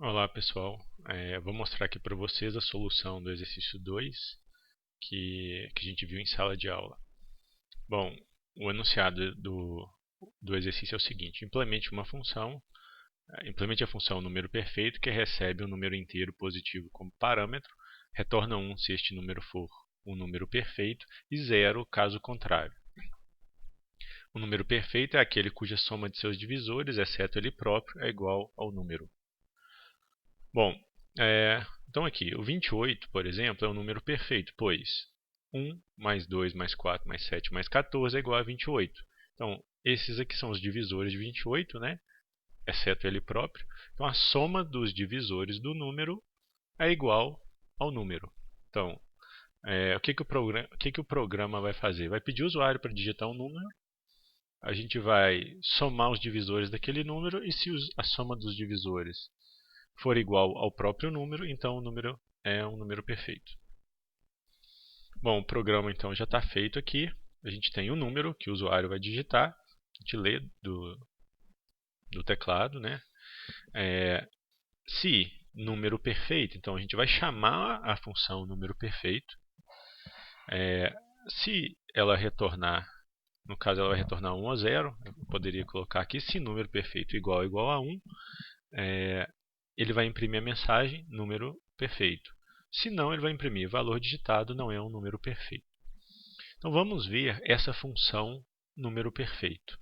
Olá pessoal, vou mostrar aqui para vocês a solução do exercício 2 que a gente viu em sala de aula. Bom, o enunciado do exercício é o seguinte: implemente a função número perfeito que recebe um número inteiro positivo como parâmetro, retorna 1 se este número for um número perfeito e 0 caso contrário. O número perfeito é aquele cuja soma de seus divisores, exceto ele próprio, é igual ao número. Bom, então aqui, o 28, por exemplo, é um número perfeito, pois 1 mais 2 mais 4 mais 7 mais 14 é igual a 28. Então, esses aqui são os divisores de 28, né? Exceto ele próprio. Então, a soma dos divisores do número é igual ao número. Então, o que o programa vai fazer? Vai pedir o usuário para digitar um número, a gente vai somar os divisores daquele número e se a soma dos divisores for igual ao próprio número, então o número é um número perfeito. Bom, o programa então já está feito aqui. A gente tem um número que o usuário vai digitar, a gente lê do teclado, né? Se número perfeito, então a gente vai chamar a função número perfeito. Se ela retornar, no caso ela vai retornar 1 ou 0, eu poderia colocar aqui se número perfeito igual a 1, ele vai imprimir a mensagem número perfeito. Se não, ele vai imprimir valor digitado não é um número perfeito. Então vamos ver essa função número perfeito.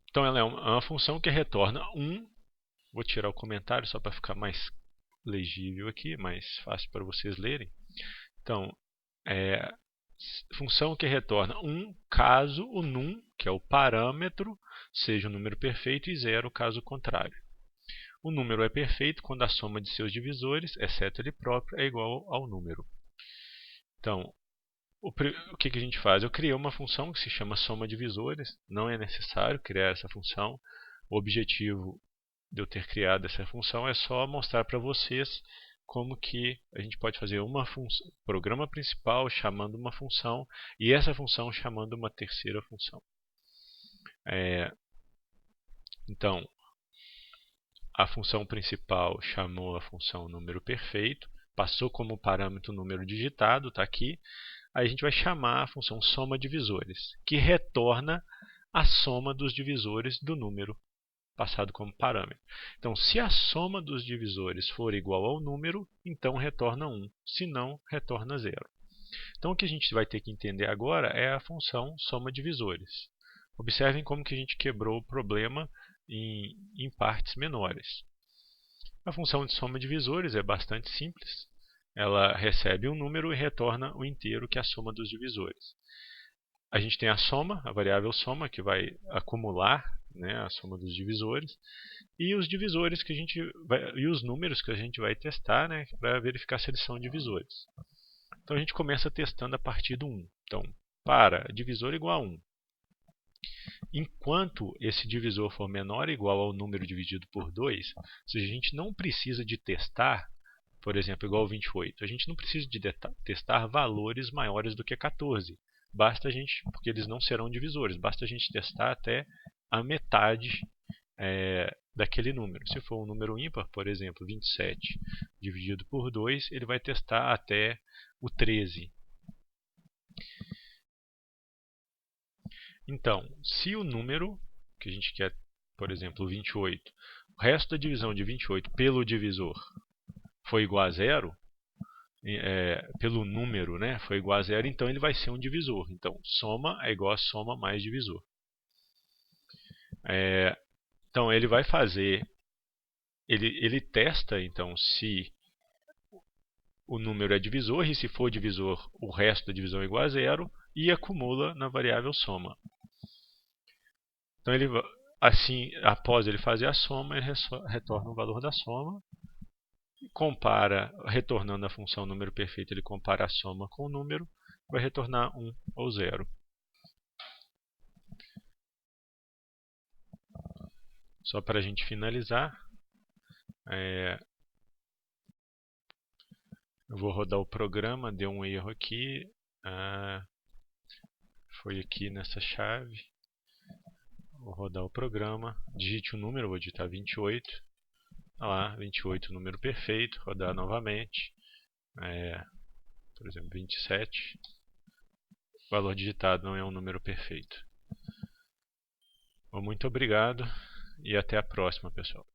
Então ela é uma função que retorna 1. Vou tirar o comentário só para ficar mais legível aqui, mais fácil para vocês lerem. Então, função que retorna 1 caso o num, que é o parâmetro, seja um número perfeito e 0 caso contrário. O número é perfeito quando a soma de seus divisores, exceto ele próprio, é igual ao número. Então, o que a gente faz? Eu criei uma função que se chama soma divisores. Não é necessário criar essa função. O objetivo de eu ter criado essa função é só mostrar para vocês como que a gente pode fazer uma função, programa principal chamando uma função e essa função chamando uma terceira função. Então, a função principal chamou a função número perfeito, passou como parâmetro o número digitado, está aqui. Aí a gente vai chamar a função soma divisores, que retorna a soma dos divisores do número passado como parâmetro. Então, se a soma dos divisores for igual ao número, então retorna 1. Se não, retorna 0. Então, o que a gente vai ter que entender agora é a função soma divisores. Observem como que a gente quebrou o problema em partes menores. A função de soma divisores é bastante simples. Ela recebe um número e retorna o inteiro, que é a soma dos divisores. A gente tem a soma, a variável soma, que vai acumular, né, a soma dos divisores, e os divisores que a gente e os números que a gente vai testar, né, para verificar se eles são divisores. Então a gente começa testando a partir do 1. Então, para divisor igual a 1. Enquanto esse divisor for menor ou igual ao número dividido por 2, ou seja, a gente não precisa de testar, por exemplo, igual a 28, a gente não precisa de testar valores maiores do que 14. Basta a gente, porque eles não serão divisores, basta a gente testar até a metade daquele número. Se for um número ímpar, por exemplo, 27 dividido por 2, ele vai testar até o 13. Então, se o número que a gente quer, por exemplo, 28, o resto da divisão de 28 pelo divisor foi igual a 0, pelo número, né, foi igual a 0, então ele vai ser um divisor. Então, soma é igual a soma mais divisor. Então, ele vai fazer, ele testa então se o número é divisor e se for divisor, o resto da divisão é igual a 0 e acumula na variável soma. Então, assim, após ele fazer a soma, ele retorna o valor da soma. Compara, retornando a função número perfeito, ele compara a soma com o número, vai retornar 1 ou 0. Só para a gente finalizar, eu vou rodar o programa, deu um erro aqui, foi aqui nessa chave. Vou rodar o programa, digite o número, vou digitar 28. Olha lá, 28, número perfeito, rodar novamente. Por exemplo, 27. O valor digitado não é um número perfeito. Bom, muito obrigado e até a próxima, pessoal.